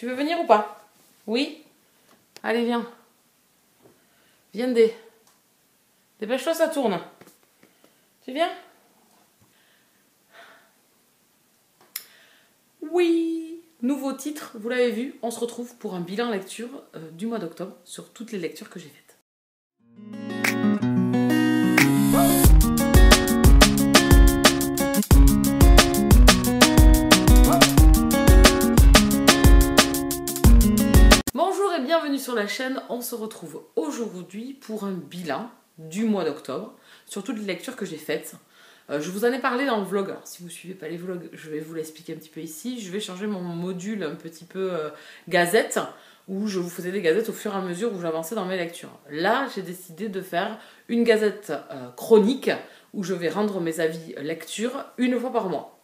Tu veux venir ou pas? Oui? Allez, viens. Viens, dépêche-toi, ça tourne. Tu viens? Oui! Nouveau titre, vous l'avez vu, on se retrouve pour un bilan lecture du mois d'octobre sur toutes les lectures que j'ai faites. Bonjour et bienvenue sur la chaîne, on se retrouve aujourd'hui pour un bilan du mois d'octobre sur toutes les lectures que j'ai faites. Je vous en ai parlé dans le vlog, alors si vous ne suivez pas les vlogs, je vais vous l'expliquer un petit peu ici. Je vais changer mon module un petit peu gazette, où je vous faisais des gazettes au fur et à mesure où j'avançais dans mes lectures. Là, j'ai décidé de faire une gazette chronique, où je vais rendre mes avis lecture une fois par mois.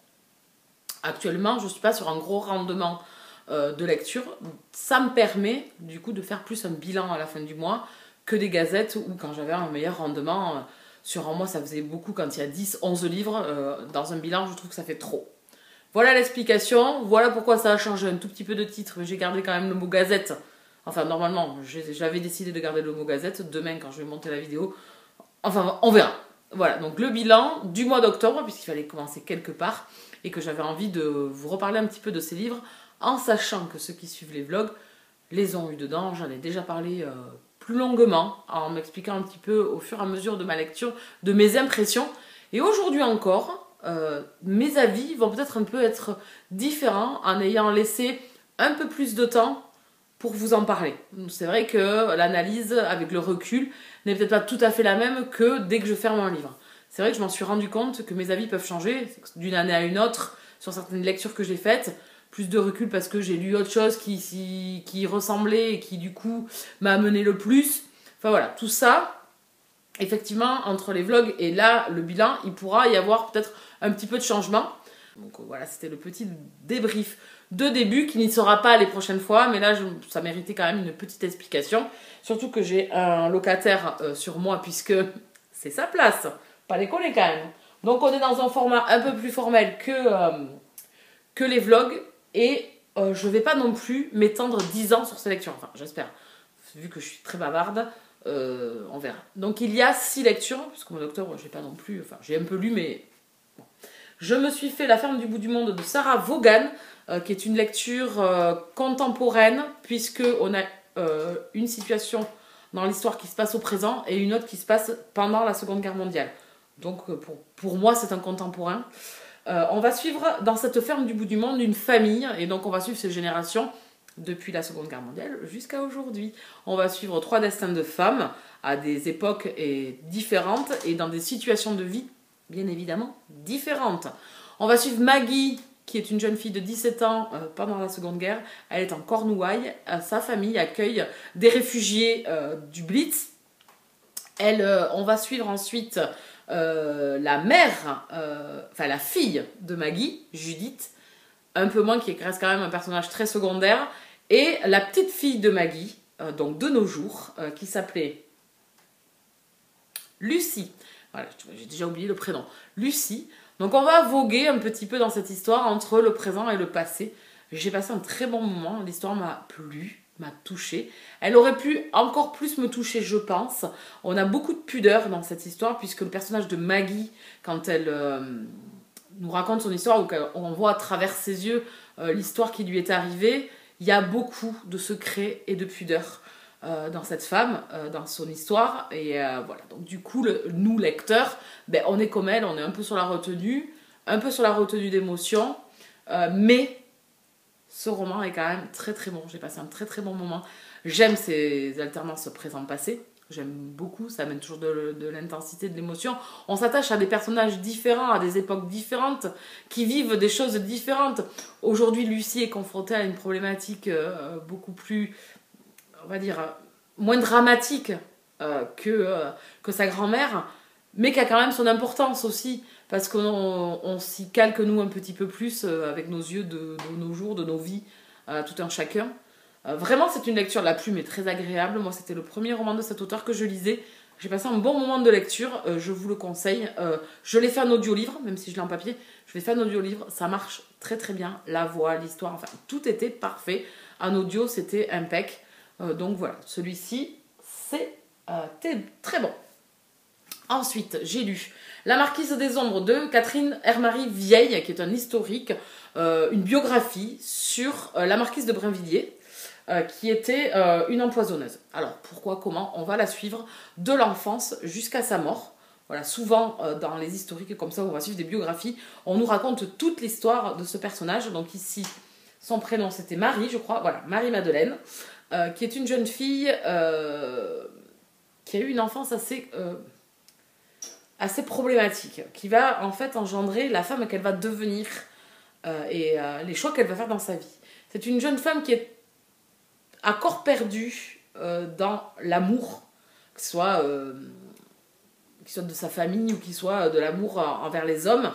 Actuellement, je ne suis pas sur un gros rendement de lecture. Ça me permet du coup de faire plus un bilan à la fin du mois que des gazettes où quand j'avais un meilleur rendement sur un mois, ça faisait beaucoup quand il y a 10, 11 livres. Dans un bilan, je trouve que ça fait trop. Voilà l'explication, voilà pourquoi ça a changé un tout petit peu de titre, mais j'ai gardé quand même le mot gazette. Enfin, normalement, j'avais décidé de garder le mot gazette. Demain, quand je vais monter la vidéo, enfin, on verra. Voilà, donc le bilan du mois d'octobre, puisqu'il fallait commencer quelque part, et que j'avais envie de vous reparler un petit peu de ces livres, en sachant que ceux qui suivent les vlogs les ont eu dedans. J'en ai déjà parlé plus longuement, en m'expliquant un petit peu au fur et à mesure de ma lecture, de mes impressions. Et aujourd'hui encore, mes avis vont peut-être un peu être différents en ayant laissé un peu plus de temps pour vous en parler. C'est vrai que l'analyse avec le recul n'est peut-être pas tout à fait la même que dès que je ferme un livre. C'est vrai que je m'en suis rendu compte que mes avis peuvent changer d'une année à une autre sur certaines lectures que j'ai faites. Plus de recul parce que j'ai lu autre chose qui ressemblait et qui du coup m'a amené le plus. Enfin voilà, tout ça, effectivement, entre les vlogs et là, le bilan, il pourra y avoir peut-être un petit peu de changement. Donc voilà, c'était le petit débrief de début qui n'y sera pas les prochaines fois, mais là, ça méritait quand même une petite explication. Surtout que j'ai un locataire sur moi puisque c'est sa place, pas déconner quand même. Donc on est dans un format un peu plus formel que les vlogs. Et je ne vais pas non plus m'étendre 10 ans sur ces lectures. Enfin, j'espère. Vu que je suis très bavarde, on verra. Donc, il y a 6 lectures. Puisqu'au mois d'octobre, j'ai pas non plus... Enfin, j'ai un peu lu, mais... Bon. Je me suis fait La ferme du bout du monde de Sarah Vaughan, qui est une lecture contemporaine, puisqu'on a une situation dans l'histoire qui se passe au présent et une autre qui se passe pendant la Seconde Guerre mondiale. Donc, pour moi, c'est un contemporain. On va suivre dans cette ferme du bout du monde une famille, et donc on va suivre ces générations depuis la Seconde Guerre mondiale jusqu'à aujourd'hui. On va suivre 3 destins de femmes à des époques différentes et dans des situations de vie bien évidemment différentes. On va suivre Maggie, qui est une jeune fille de 17 ans pendant la Seconde Guerre. Elle est en Cornouailles, sa famille accueille des réfugiés du Blitz. On va suivre ensuite la mère, enfin la fille de Maggie, Judith, un peu moins, qui reste quand même un personnage très secondaire, et la petite fille de Maggie, donc de nos jours, qui s'appelait Lucie. Voilà, j'ai déjà oublié le prénom. Lucie. Donc on va voguer un petit peu dans cette histoire entre le présent et le passé. J'ai passé un très bon moment, l'histoire m'a plu, m'a touchée. Elle aurait pu encore plus me toucher, je pense. On a beaucoup de pudeur dans cette histoire, puisque le personnage de Maggie, quand elle nous raconte son histoire, ou qu'on voit à travers ses yeux l'histoire qui lui est arrivée, il y a beaucoup de secrets et de pudeur dans cette femme, dans son histoire. Et voilà, donc du coup, nous, lecteurs, ben, on est comme elle, on est un peu sur la retenue d'émotion, mais... Ce roman est quand même très très bon. J'ai passé un très très bon moment. J'aime ces alternances présent-passé. J'aime beaucoup. Ça amène toujours de l'intensité, de l'émotion. On s'attache à des personnages différents, à des époques différentes, qui vivent des choses différentes. Aujourd'hui, Lucie est confrontée à une problématique beaucoup plus, on va dire, moins dramatique que sa grand-mère, mais qui a quand même son importance aussi. Parce qu'on s'y calque, nous, un petit peu plus avec nos yeux de nos jours, de nos vies, tout un chacun. Vraiment, c'est une lecture, la plume est très agréable. Moi, c'était le premier roman de cet auteur que je lisais. J'ai passé un bon moment de lecture, je vous le conseille. Je l'ai fait en audio-livre, même si je l'ai en papier. Je l'ai fait en audio-livre, ça marche très très bien. La voix, l'histoire, enfin tout était parfait. En audio, c'était impec. Donc voilà, celui-ci, c'est très bon. Ensuite, j'ai lu La Marquise des Ombres de Catherine Hermary Vieille, qui est un historique, une biographie sur la Marquise de Brinvilliers, qui était une empoisonneuse. Alors, pourquoi, comment? On va la suivre de l'enfance jusqu'à sa mort. Voilà, souvent dans les historiques comme ça, on va suivre des biographies, on nous raconte toute l'histoire de ce personnage. Donc ici, son prénom c'était Marie, je crois, voilà, Marie-Madeleine, qui est une jeune fille qui a eu une enfance assez problématique, qui va en fait engendrer la femme qu'elle va devenir et les choix qu'elle va faire dans sa vie. C'est une jeune femme qui est à corps perdu dans l'amour, que ce soit de sa famille ou qu'il soit de l'amour envers les hommes.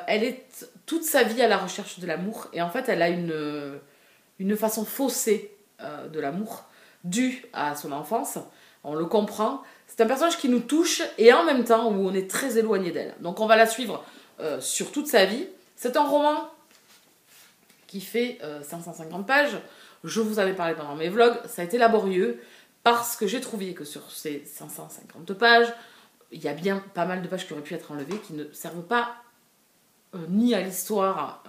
Elle est toute sa vie à la recherche de l'amour et en fait elle a une façon faussée de l'amour due à son enfance. On le comprend. C'est un personnage qui nous touche et en même temps où on est très éloigné d'elle. Donc on va la suivre sur toute sa vie. C'est un roman qui fait 550 pages. Je vous avais parlé pendant mes vlogs. Ça a été laborieux parce que j'ai trouvé que sur ces 550 pages, il y a bien pas mal de pages qui auraient pu être enlevées, qui ne servent pas ni à l'histoire,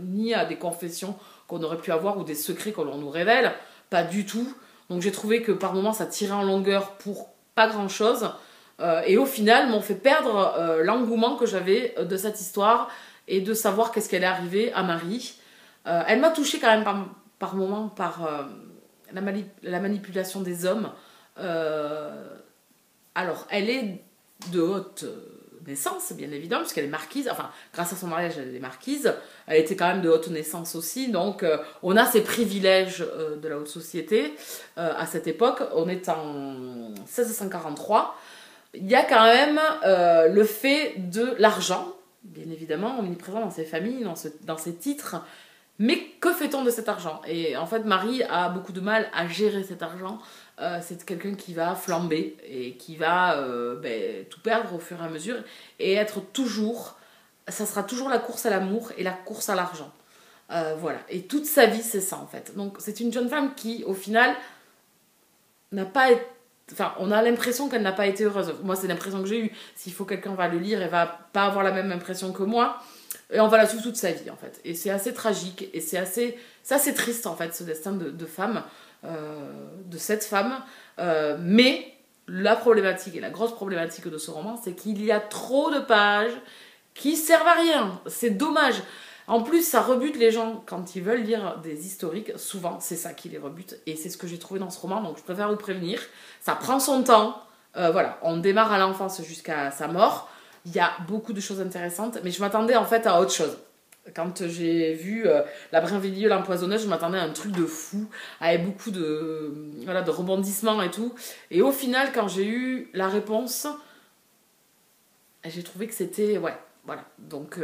ni à des confessions qu'on aurait pu avoir ou des secrets qu'on nous révèle. Pas du tout. Donc j'ai trouvé que par moments ça tirait en longueur pour pas grand chose. Et au final m'ont fait perdre l'engouement que j'avais de cette histoire et de savoir qu'est-ce qu'elle est arrivée à Marie. Elle m'a touchée quand même par moments par la manipulation des hommes. Alors elle est de haute naissance, bien évidemment, puisqu'elle est marquise. Enfin, grâce à son mariage, elle est marquise. Elle était quand même de haute naissance aussi. Donc, on a ces privilèges de la haute société à cette époque. On est en 1643. Il y a quand même le fait de l'argent, bien évidemment, omniprésent dans ces familles, dans ces titres. Mais que fait-on de cet argent? Et en fait, Marie a beaucoup de mal à gérer cet argent. C'est quelqu'un qui va flamber et qui va tout perdre au fur et à mesure et être toujours, ça sera toujours la course à l'amour et la course à l'argent. Voilà, et toute sa vie c'est ça en fait. Donc c'est une jeune femme qui au final n'a pas été, enfin on a l'impression qu'elle n'a pas été heureuse. Moi c'est l'impression que j'ai eue. S'il faut quelqu'un va le lire et va pas avoir la même impression que moi. Et on va la suivre toute sa vie en fait. Et c'est assez tragique et c'est assez triste en fait ce destin de femme. De cette femme, mais la problématique et la grosse problématique de ce roman, c'est qu'il y a trop de pages qui servent à rien. C'est dommage. En plus, ça rebute les gens quand ils veulent lire des historiques. Souvent, c'est ça qui les rebute, et c'est ce que j'ai trouvé dans ce roman. Donc, je préfère vous prévenir. Ça prend son temps. Voilà, on démarre à l'enfance jusqu'à sa mort. Il y a beaucoup de choses intéressantes, mais je m'attendais en fait à autre chose. Quand j'ai vu la Brinvilliers, l'empoisonneuse, je m'attendais à un truc de fou, avec beaucoup de rebondissements et tout. Et au final, quand j'ai eu la réponse, j'ai trouvé que c'était... Ouais, voilà. Donc,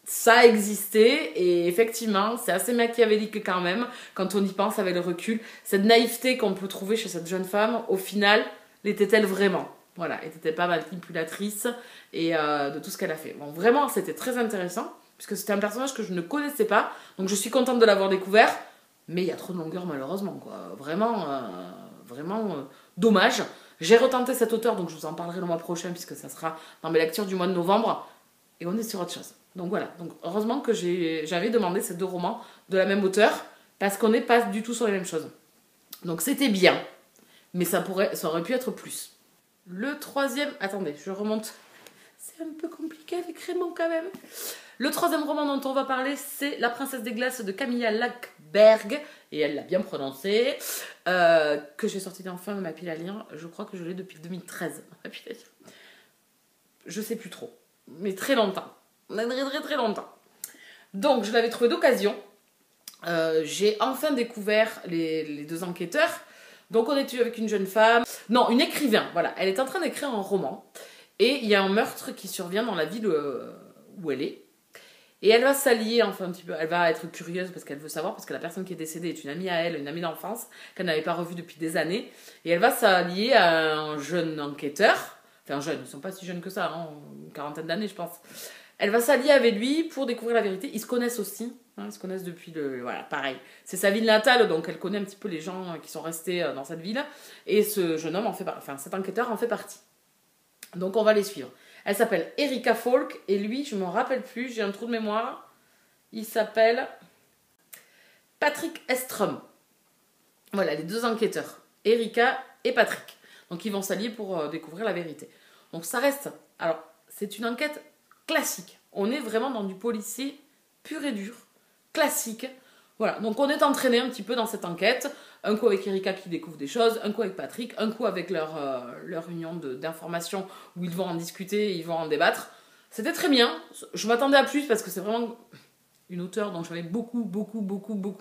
ça existait, et effectivement, c'est assez machiavélique quand même, quand on y pense avec le recul. Cette naïveté qu'on peut trouver chez cette jeune femme, au final, l'était-elle vraiment ? Voilà, elle n'était pas manipulatrice et de tout ce qu'elle a fait. Bon, vraiment, c'était très intéressant, puisque c'était un personnage que je ne connaissais pas, donc je suis contente de l'avoir découvert, mais il y a trop de longueur malheureusement, quoi. Vraiment, dommage. J'ai retenté cet auteur, donc je vous en parlerai le mois prochain, puisque ça sera dans mes lectures du mois de novembre, et on est sur autre chose. Donc voilà, donc heureusement que j'avais demandé ces deux romans de la même auteure, parce qu'on n'est pas du tout sur les mêmes choses. Donc c'était bien, mais ça aurait pu être plus. Le troisième... Attendez, je remonte. C'est un peu compliqué avec Raymond quand même. Le troisième roman dont on va parler, c'est La Princesse des Glaces de Camilla Läckberg. Et elle l'a bien prononcé. Que j'ai sorti enfin de ma pile à lire. Je crois que je l'ai depuis 2013. Ma pile à lire. Je sais plus trop. Mais très longtemps. Très longtemps. Donc, je l'avais trouvé d'occasion. J'ai enfin découvert les deux enquêteurs. Donc on est avec une jeune femme, non, une écrivain, voilà, elle est en train d'écrire un roman, et il y a un meurtre qui survient dans la ville où elle est, Et elle va s'allier, enfin un petit peu, elle va être curieuse parce qu'elle veut savoir, parce que la personne qui est décédée est une amie à elle, une amie d'enfance, qu'elle n'avait pas revue depuis des années. Et elle va s'allier à un jeune enquêteur, enfin jeune, ils ne sont pas si jeunes que ça, hein, une quarantaine d'années je pense. Elle va s'allier avec lui pour découvrir la vérité. Ils se connaissent aussi, hein, ils se connaissent depuis le... Voilà, pareil. C'est sa ville natale, donc elle connaît un petit peu les gens qui sont restés dans cette ville. Et ce jeune homme en fait enfin cet enquêteur en fait partie. Donc on va les suivre. Elle s'appelle Erika Falk et lui, je ne m'en rappelle plus, j'ai un trou de mémoire. Il s'appelle Patrick Estrom. Voilà, les deux enquêteurs, Erika et Patrick. Donc ils vont s'allier pour découvrir la vérité. Donc ça reste... Alors, c'est une enquête classique. On est vraiment dans du policier pur et dur, classique. Voilà, donc on est entraîné un petit peu dans cette enquête. Un coup avec Erika qui découvre des choses, un coup avec Patrick, un coup avec leur union d'informations où ils vont en discuter, ils vont en débattre. C'était très bien. Je m'attendais à plus parce que c'est vraiment une auteure dont j'avais beaucoup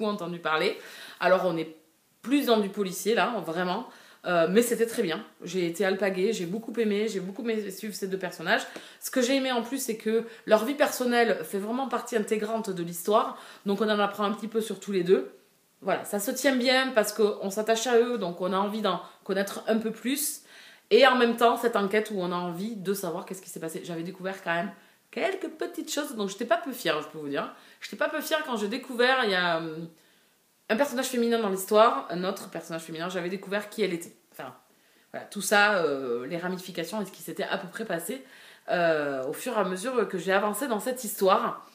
entendu parler. Alors on est plus dans du policier là, vraiment. Mais c'était très bien. J'ai été alpaguée, j'ai beaucoup aimé suivre ces deux personnages. Ce que j'ai aimé en plus, c'est que leur vie personnelle fait vraiment partie intégrante de l'histoire. Donc on en apprend un petit peu sur tous les deux. Voilà, ça se tient bien parce qu'on s'attache à eux, donc on a envie d'en connaître un peu plus. Et en même temps, cette enquête où on a envie de savoir qu'est-ce qui s'est passé. J'avais découvert quand même quelques petites choses, donc j'étais pas peu fière, je peux vous dire. J'étais pas peu fière quand j'ai découvert, il y a un personnage féminin dans l'histoire, un autre personnage féminin, j'avais découvert qui elle était. Enfin, voilà, tout ça, les ramifications et ce qui s'était à peu près passé au fur et à mesure que j'ai avancé dans cette histoire.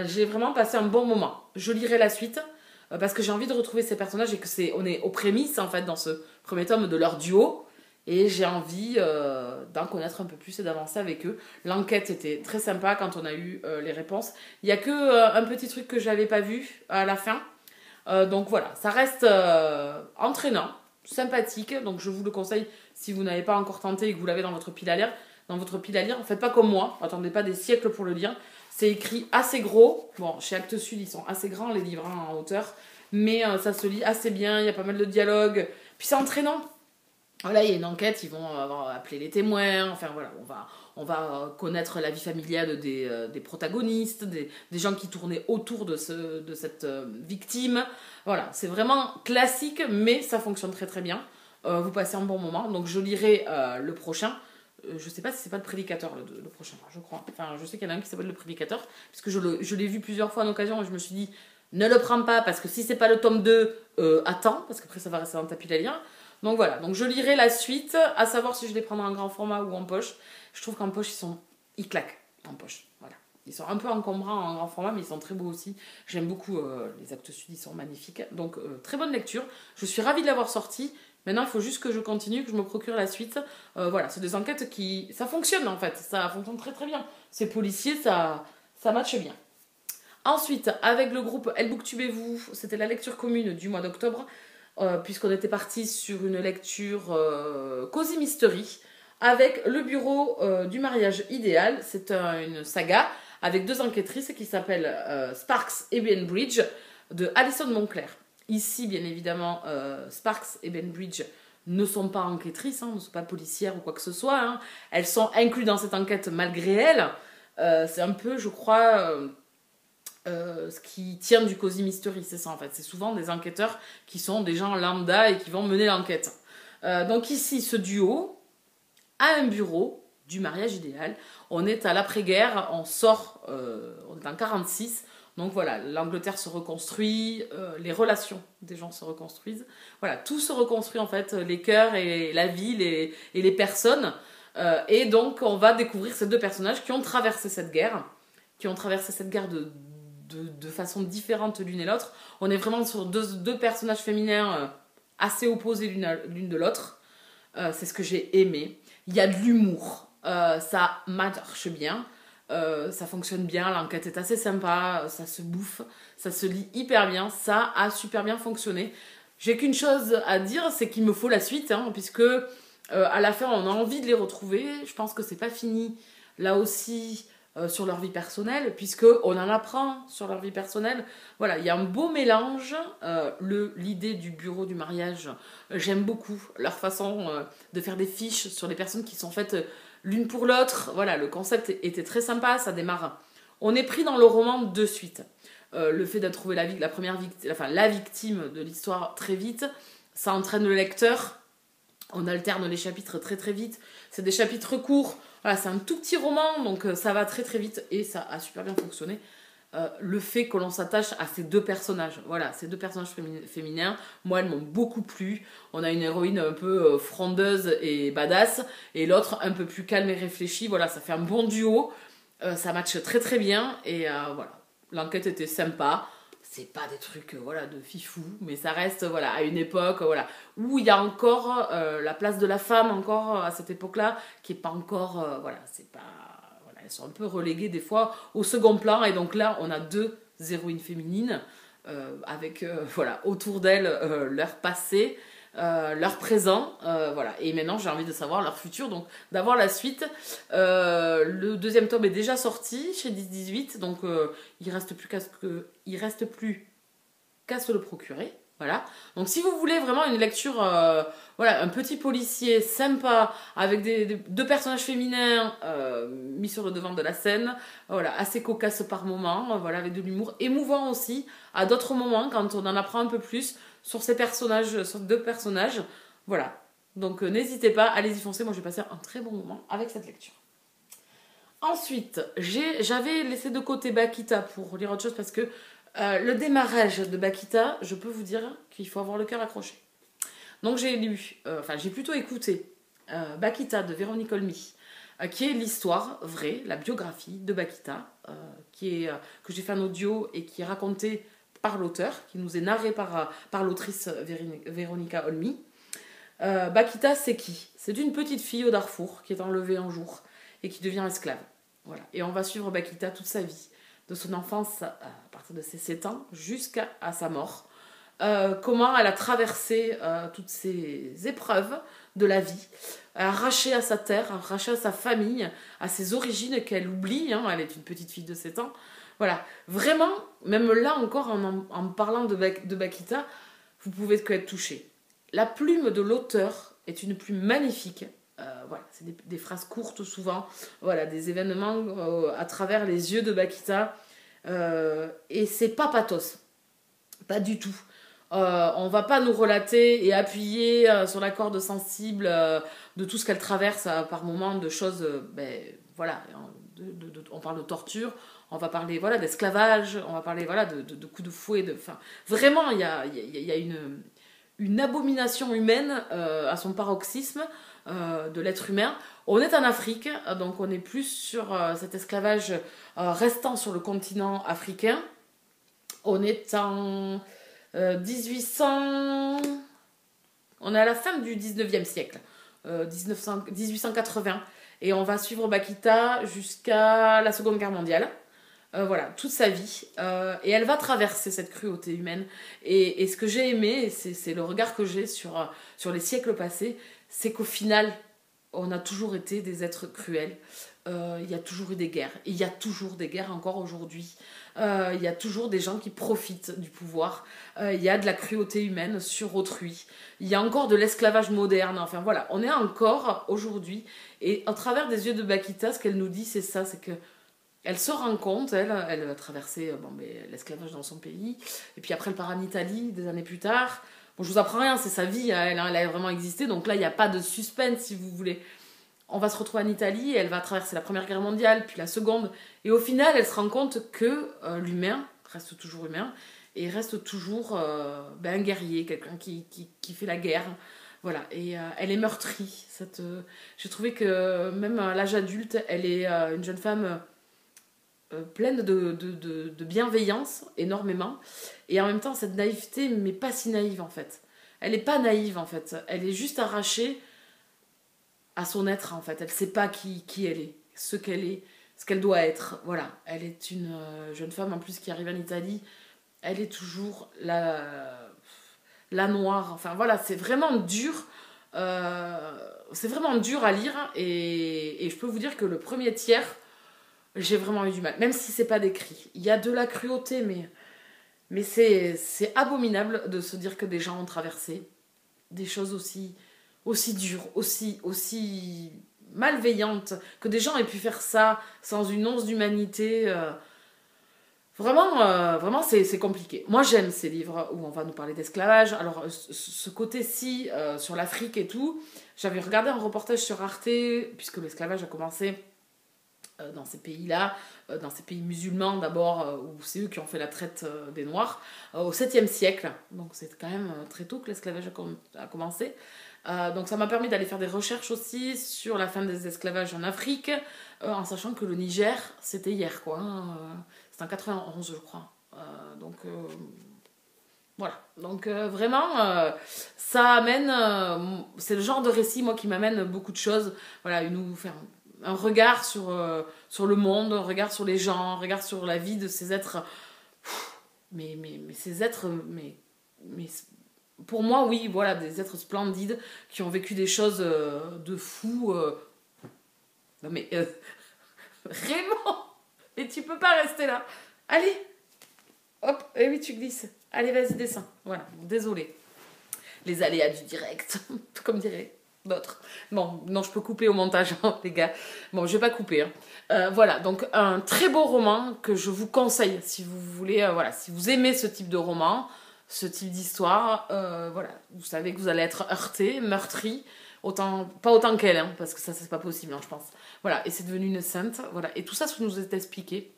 J'ai vraiment passé un bon moment. Je lirai la suite parce que j'ai envie de retrouver ces personnages et que on est aux prémices en fait dans ce premier tome de leur duo et j'ai envie d'en connaître un peu plus et d'avancer avec eux. L'enquête était très sympa quand on a eu les réponses. Il y a que un petit truc que j'avais pas vu à la fin. Donc voilà, ça reste entraînant, sympathique, donc je vous le conseille si vous n'avez pas encore tenté et que vous l'avez dans votre pile à lire. Dans votre pile à lire, faites pas comme moi, attendez pas des siècles pour le lire. C'est écrit assez gros, bon chez Actes Sud ils sont assez grands les livres en hauteur, mais ça se lit assez bien, il y a pas mal de dialogues, puis c'est entraînant. Voilà, il y a une enquête, ils vont appeler les témoins, enfin voilà, on va connaître la vie familiale des protagonistes, des gens qui tournaient autour de cette victime. Voilà, c'est vraiment classique, mais ça fonctionne très très bien. Vous passez un bon moment, donc je lirai le prochain. Je sais pas si c'est pas le prédicateur le prochain, je crois. Enfin, je sais qu'il y en a un qui s'appelle le prédicateur, puisque je l'ai vu plusieurs fois en occasion et je me suis dit, ne le prends pas, parce que si c'est pas le tome 2, attends, parce qu'après ça va rester dans ta pile à lire. Donc voilà, donc je lirai la suite, à savoir si je les prendrai en grand format ou en poche. Je trouve qu'en poche, ils claquent en poche. Voilà. Ils sont un peu encombrants en grand format, mais ils sont très beaux aussi. J'aime beaucoup les Actes Sud, ils sont magnifiques. Donc très bonne lecture. Je suis ravie de l'avoir sorti. Maintenant, il faut juste que je continue, que je me procure la suite. Voilà, c'est des enquêtes qui... Ça fonctionne en fait, ça fonctionne très très bien. C'est policier, ça matche bien. Ensuite, avec le groupe Elle Booktubez-vous, c'était la lecture commune du mois d'octobre. Puisqu'on était parti sur une lecture Cozy Mystery avec le bureau du mariage idéal. C'est une saga avec deux enquêtrices qui s'appellent Sparks et Bainbridge de Alison Moncler. Ici, bien évidemment, Sparks et Bainbridge ne sont pas enquêtrices, ne sont pas policières ou quoi que ce soit. Hein. Elles sont incluses dans cette enquête malgré elles. C'est un peu, je crois... ce qui tient du Cozy Mystery, c'est ça en fait. C'est souvent des enquêteurs qui sont des gens lambda et qui vont mener l'enquête. Donc ici, ce duo a un bureau du mariage idéal. On est à l'après-guerre, on sort, on est en 46. Donc voilà, l'Angleterre se reconstruit, les relations des gens se reconstruisent. Voilà, tout se reconstruit en fait, les cœurs et la ville et les personnes. Et donc on va découvrir ces deux personnages qui ont traversé cette guerre, de façon différente l'une et l'autre. On est vraiment sur deux personnages féminins assez opposés l'une de l'autre. C'est ce que j'ai aimé. Il y a de l'humour. Ça marche bien. Ça fonctionne bien. L'enquête est assez sympa. Ça se bouffe. Ça se lit hyper bien. Ça a super bien fonctionné. J'ai qu'une chose à dire, c'est qu'il me faut la suite, puisque à la fin, on a envie de les retrouver. Je pense que c'est pas fini. Là aussi... sur leur vie personnelle, puisqu'on en apprend sur leur vie personnelle. Voilà, il y a un beau mélange. L'idée du bureau du mariage, j'aime beaucoup leur façon de faire des fiches sur les personnes qui sont faites l'une pour l'autre. Voilà, le concept était très sympa. Ça démarre on est pris dans le roman de suite. Le fait de trouver la victime de l'histoire très vite, ça entraîne le lecteur. On alterne les chapitres très très vite. C'est des chapitres courts. Voilà, c'est un tout petit roman, donc ça va très très vite et ça a super bien fonctionné. Le fait que l'on s'attache à ces deux personnages. Voilà, ces deux personnages féminins, moi, elles m'ont beaucoup plu. On a une héroïne un peu frondeuse et badass, et l'autre un peu plus calme et réfléchie. Voilà, ça fait un bon duo. Ça matche très très bien, et voilà. L'enquête était sympa. C'est pas des trucs voilà, de fifou, mais ça reste voilà, à une époque voilà, où il y a encore la place de la femme, encore à cette époque-là, qui est pas encore. Voilà, c'est pas. Elles sont un peu reléguées des fois au second plan, et donc là on a deux héroïnes féminines avec voilà, autour d'elles leur passé, leur présent, voilà. Et maintenant j'ai envie de savoir leur futur, donc d'avoir la suite. Le deuxième tome est déjà sorti chez 10-18, donc il reste plus qu'à se le procurer. Voilà. Donc si vous voulez vraiment une lecture, voilà, un petit policier sympa avec deux personnages féminins mis sur le devant de la scène, voilà, assez cocasse par moments, voilà, avec de l'humour, émouvant aussi à d'autres moments quand on en apprend un peu plus sur ces personnages, sur deux personnages, voilà. Donc n'hésitez pas, allez-y foncer, moi j'ai passé un très bon moment avec cette lecture. Ensuite, j'avais laissé de côté Bakita pour lire autre chose parce que le démarrage de Bakita, je peux vous dire qu'il faut avoir le cœur accroché. Donc j'ai lu, j'ai plutôt écouté Bakita de Véronique Olmy, qui est l'histoire vraie, la biographie de Bakita, que j'ai fait en audio et qui est racontée par l'auteur, qui nous est narrée par l'autrice Véronica Olmy. Bakita, c'est qui? C'est une petite fille au Darfour qui est enlevée un jour et qui devient esclave. Voilà. Et on va suivre Bakita toute sa vie, de son enfance à partir de ses 7 ans jusqu'à sa mort. Comment elle a traversé toutes ces épreuves de la vie, arrachée à sa terre, arrachée à sa famille, à ses origines qu'elle oublie, hein, elle est une petite fille de 7 ans. Voilà, vraiment, même là encore, en parlant de Bakita, vous pouvez que être touché. La plume de l'auteur est une plume magnifique. Voilà, c'est des phrases courtes souvent, voilà, des événements à travers les yeux de Bakita. Et c'est pas pathos, pas du tout. On va pas nous relater et appuyer sur la corde sensible de tout ce qu'elle traverse par moments, de choses, voilà, on parle de torture, on va parler voilà, d'esclavage, on va parler voilà, de coups de fouet, vraiment il y a une abomination humaine à son paroxysme de l'être humain. On est en Afrique, donc on est plus sur cet esclavage restant sur le continent africain. On est en 1800... On est à la fin du 19e siècle, 1880. Et on va suivre Bakita jusqu'à la Seconde Guerre mondiale. Voilà, toute sa vie. Et elle va traverser cette cruauté humaine. Et ce que j'ai aimé, c'est le regard que j'ai sur les siècles passés, c'est qu'au final, on a toujours été des êtres cruels. Il y a toujours eu des guerres. Et il y a toujours des guerres encore aujourd'hui. Il y a toujours des gens qui profitent du pouvoir. Il y a de la cruauté humaine sur autrui. Il y a encore de l'esclavage moderne. Enfin voilà, on est encore aujourd'hui. Et à travers des yeux de Bakita, ce qu'elle nous dit, c'est ça, c'est que elle se rend compte, elle a traversé l'esclavage dans son pays, et puis après elle part en Italie des années plus tard. Bon, je vous apprends rien, c'est sa vie, elle a vraiment existé, donc là il n'y a pas de suspense si vous voulez. On va se retrouver en Italie, et elle va traverser la Première Guerre mondiale, puis la Seconde, et au final elle se rend compte que l'humain reste toujours humain, et reste toujours un guerrier, quelqu'un qui fait la guerre. Voilà, et elle est meurtrie. J'ai trouvé que même à l'âge adulte, elle est une jeune femme pleine de bienveillance, énormément, et en même temps cette naïveté, mais pas si naïve en fait. Elle n'est pas naïve en fait, elle est juste arrachée à son être en fait. Elle ne sait pas qui elle est, ce qu'elle doit être. Voilà, elle est une jeune femme en plus qui arrive en Italie, elle est toujours la noire, enfin voilà, c'est vraiment dur. C'est vraiment dur à lire, et je peux vous dire que le premier tiers, j'ai vraiment eu du mal, même si c'est pas décrit. Il y a de la cruauté, mais c'est abominable de se dire que des gens ont traversé des choses aussi dures, aussi malveillantes, que des gens aient pu faire ça sans une once d'humanité. Vraiment c'est compliqué. Moi, j'aime ces livres où on va nous parler d'esclavage. Alors, ce côté-ci, sur l'Afrique et tout, j'avais regardé un reportage sur Arte, puisque l'esclavage a commencé dans ces pays-là, dans ces pays musulmans d'abord, où c'est eux qui ont fait la traite des Noirs, au 7e siècle. Donc c'est quand même très tôt que l'esclavage a commencé. Donc ça m'a permis d'aller faire des recherches aussi sur la fin des esclavages en Afrique, en sachant que le Niger, c'était hier, quoi. C'était en 91, je crois. Voilà. Donc vraiment, ça amène... c'est le genre de récit, moi, qui m'amène beaucoup de choses. Voilà, nous faire un regard sur le monde, un regard sur les gens, un regard sur la vie de ces êtres. Mais ces êtres... mais pour moi, oui, voilà, des êtres splendides qui ont vécu des choses de fou. Non mais... Vraiment. Et tu peux pas rester là. Allez. Hop, et oui, tu glisses. Allez, vas-y, descends. Voilà, désolé. Les aléas du direct, comme dirait d'autres. Bon, non, je peux couper au montage, hein, les gars. Bon, je vais pas couper. Hein. Voilà, donc un très beau roman que je vous conseille si vous voulez, voilà, si vous aimez ce type de roman, ce type d'histoire, voilà, vous savez que vous allez être heurté, meurtri, pas autant qu'elle, hein, parce que ça, c'est pas possible, hein, je pense. Voilà, et c'est devenu une sainte, voilà, et tout ça, ça nous est expliqué.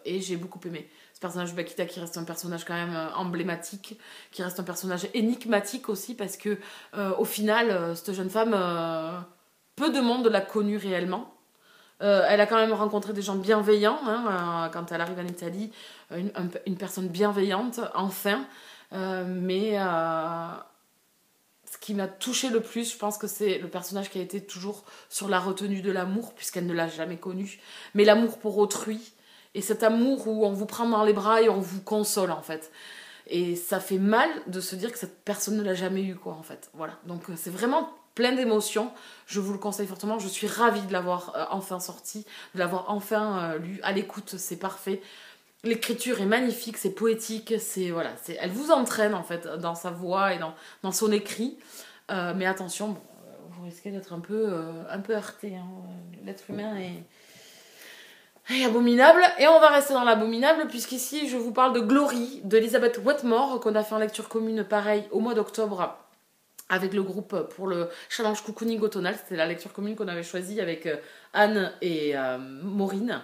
Et j'ai beaucoup aimé ce personnage de Bakita qui reste un personnage quand même emblématique, qui reste un personnage énigmatique aussi parce que au final cette jeune femme peu de monde l'a connue réellement. Elle a quand même rencontré des gens bienveillants hein, quand elle arrive en Italie, une personne bienveillante enfin, mais ce qui m'a touchée le plus, je pense que c'est le personnage qui a été toujours sur la retenue de l'amour, puisqu'elle ne l'a jamais connu, mais l'amour pour autrui, et cet amour où on vous prend dans les bras et on vous console, en fait. Et ça fait mal de se dire que cette personne ne l'a jamais eu, quoi, en fait. Voilà. Donc c'est vraiment plein d'émotions. Je vous le conseille fortement. Je suis ravie de l'avoir enfin sorti, de l'avoir enfin lu. À l'écoute, c'est parfait. L'écriture est magnifique, c'est poétique, voilà, elle vous entraîne en fait dans sa voix et dans son écrit. Mais attention, bon, vous risquez d'être un peu heurté. Hein. L'être humain est abominable. Et on va rester dans l'abominable puisqu'ici je vous parle de Glory d'Elizabeth Wetmore qu'on a fait en lecture commune pareil au mois d'octobre avec le groupe pour le challenge cocooning automnal. C'était la lecture commune qu'on avait choisie avec Anne et Maureen.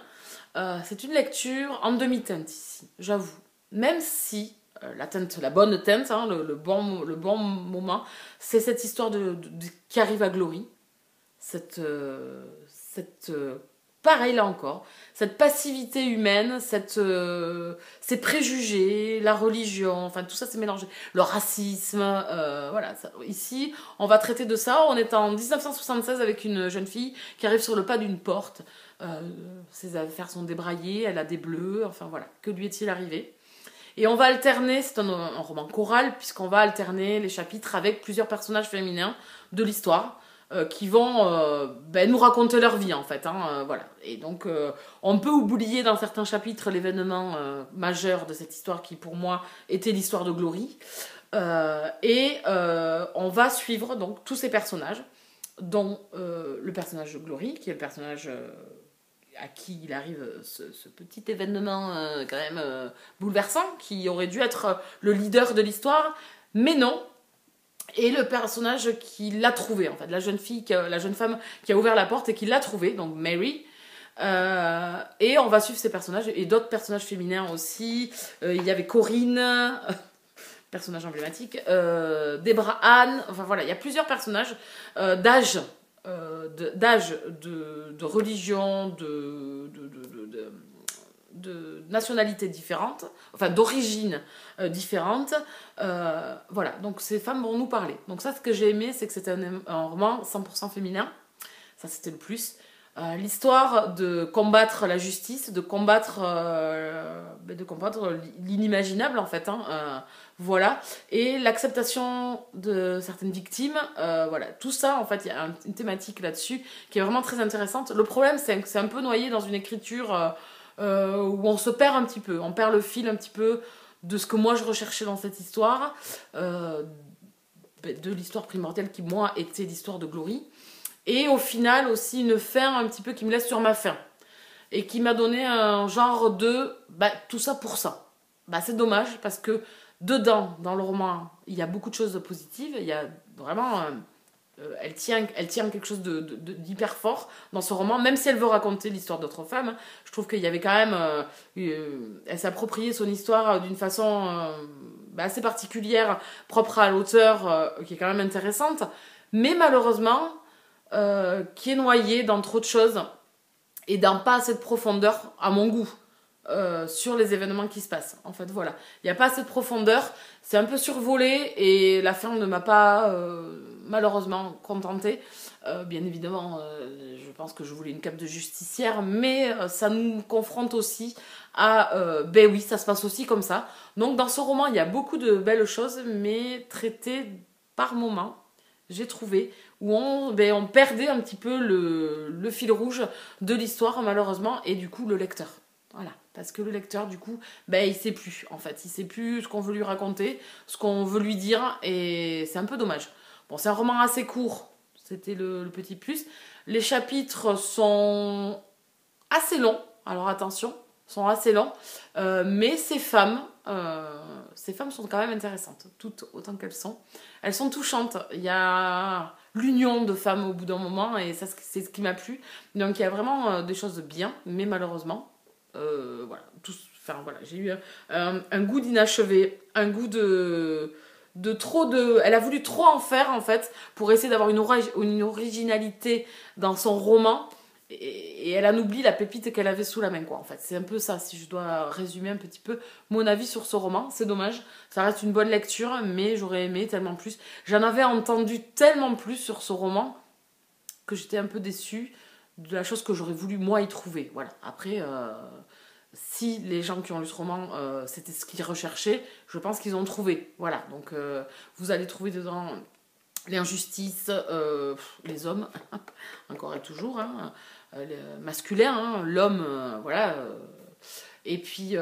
C'est une lecture en demi-teinte ici, j'avoue. Même si la bonne teinte, hein, le bon moment, c'est cette histoire qui arrive à Glory. Pareil là encore, cette passivité humaine, ces préjugés, la religion, enfin tout ça c'est mélangé. Le racisme, voilà. Ici, on va traiter de ça. On est en 1976 avec une jeune fille qui arrive sur le pas d'une porte. Ses affaires sont débraillées, elle a des bleus, enfin voilà, que lui est-il arrivé? Et on va alterner, c'est un roman choral, puisqu'on va alterner les chapitres avec plusieurs personnages féminins de l'histoire qui vont nous raconter leur vie en fait. Hein, voilà. Et donc on peut oublier dans certains chapitres l'événement majeur de cette histoire qui pour moi était l'histoire de Glory. On va suivre donc tous ces personnages, dont le personnage de Glory, qui est le personnage à qui il arrive ce petit événement quand même bouleversant, qui aurait dû être le leader de l'histoire, mais non. Et le personnage qui l'a trouvé, en fait, la jeune femme qui a ouvert la porte et qui l'a trouvé, donc Mary. Et on va suivre ces personnages et d'autres personnages féminins aussi. Il y avait Corinne, personnage emblématique, Debra Anne, enfin voilà, il y a plusieurs personnages d'âge, de religion, de nationalités différentes, enfin d'origines différentes. Voilà, donc ces femmes vont nous parler. Donc ça, ce que j'ai aimé, c'est que c'était un roman 100% féminin. Ça, c'était le plus. L'histoire de combattre la justice, de combattre l'inimaginable en fait. Voilà. Et l'acceptation de certaines victimes. Voilà. Tout ça, en fait, il y a une thématique là-dessus qui est vraiment très intéressante. Le problème, c'est que c'est un peu noyé dans une écriture où on se perd un petit peu. On perd le fil un petit peu de ce que moi je recherchais dans cette histoire. De l'histoire primordiale qui, moi, était l'histoire de Glory. Et au final, aussi, une fin un petit peu qui me laisse sur ma faim. et qui m'a donné un genre de tout ça pour ça. C'est dommage parce que dedans, dans le roman, il y a beaucoup de choses positives, il y a vraiment... elle tient quelque chose d'hyper fort dans ce roman, même si elle veut raconter l'histoire d'autres femmes. Je trouve qu'il y avait quand même... elle s'appropriait son histoire d'une façon assez particulière, propre à l'auteur, qui est quand même intéressante, mais malheureusement, qui est noyée dans trop de choses et dans pas assez de profondeur, à mon goût. Sur les événements qui se passent. En fait, voilà. Il n'y a pas assez de profondeur, c'est un peu survolé et la fin ne m'a pas malheureusement contentée. Bien évidemment, je pense que je voulais une cape de justicière, mais ça nous confronte aussi à ben oui, ça se passe aussi comme ça. Donc dans ce roman, il y a beaucoup de belles choses, mais traitées par moments, j'ai trouvé, où on perdait un petit peu le fil rouge de l'histoire, malheureusement, et du coup le lecteur. Voilà, parce que le lecteur, du coup, il sait plus, en fait. Il sait plus ce qu'on veut lui raconter, ce qu'on veut lui dire, et c'est un peu dommage. Bon, c'est un roman assez court, c'était le petit plus. Les chapitres sont assez longs, alors attention, sont assez longs, mais ces femmes sont quand même intéressantes, toutes autant qu'elles sont. Elles sont touchantes, il y a l'union de femmes au bout d'un moment, et ça, c'est ce qui m'a plu. Donc il y a vraiment des choses bien, mais malheureusement... j'ai eu un goût d'inachevé, un goût de trop de... Elle a voulu trop en faire, en fait, pour essayer d'avoir une originalité dans son roman, et elle en oublie la pépite qu'elle avait sous la main, quoi, en fait. C'est un peu ça, si je dois résumer un petit peu mon avis sur ce roman. C'est dommage, ça reste une bonne lecture, mais j'aurais aimé tellement plus. J'en avais entendu tellement plus sur ce roman que j'étais un peu déçue de la chose que j'aurais voulu moi y trouver. Voilà. Après, si les gens qui ont lu ce roman, c'était ce qu'ils recherchaient, je pense qu'ils ont trouvé. Voilà. Donc vous allez trouver dedans l'injustice, les hommes, encore et toujours, hein, masculin, hein, l'homme, voilà. Et puis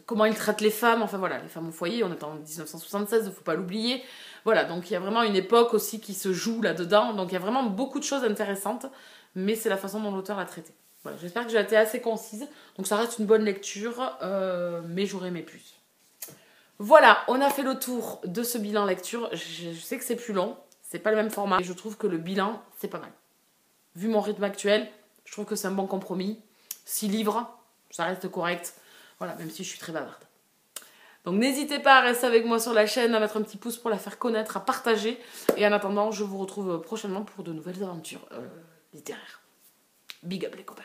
comment ils traitent les femmes, enfin voilà, les femmes au foyer, on est en 1976, il ne faut pas l'oublier. Voilà, donc il y a vraiment une époque aussi qui se joue là-dedans, donc il y a vraiment beaucoup de choses intéressantes, mais c'est la façon dont l'auteur l'a traité. Voilà, j'espère que j'ai été assez concise, donc ça reste une bonne lecture, mais j'aurais aimé plus. Voilà, on a fait le tour de ce bilan lecture. Je sais que c'est plus long, c'est pas le même format, et je trouve que le bilan, c'est pas mal. Vu mon rythme actuel, je trouve que c'est un bon compromis. 6 livres, ça reste correct, voilà, même si je suis très bavarde. Donc n'hésitez pas à rester avec moi sur la chaîne, à mettre un petit pouce pour la faire connaître, à partager. Et en attendant, je vous retrouve prochainement pour de nouvelles aventures littéraires. Big up les copains.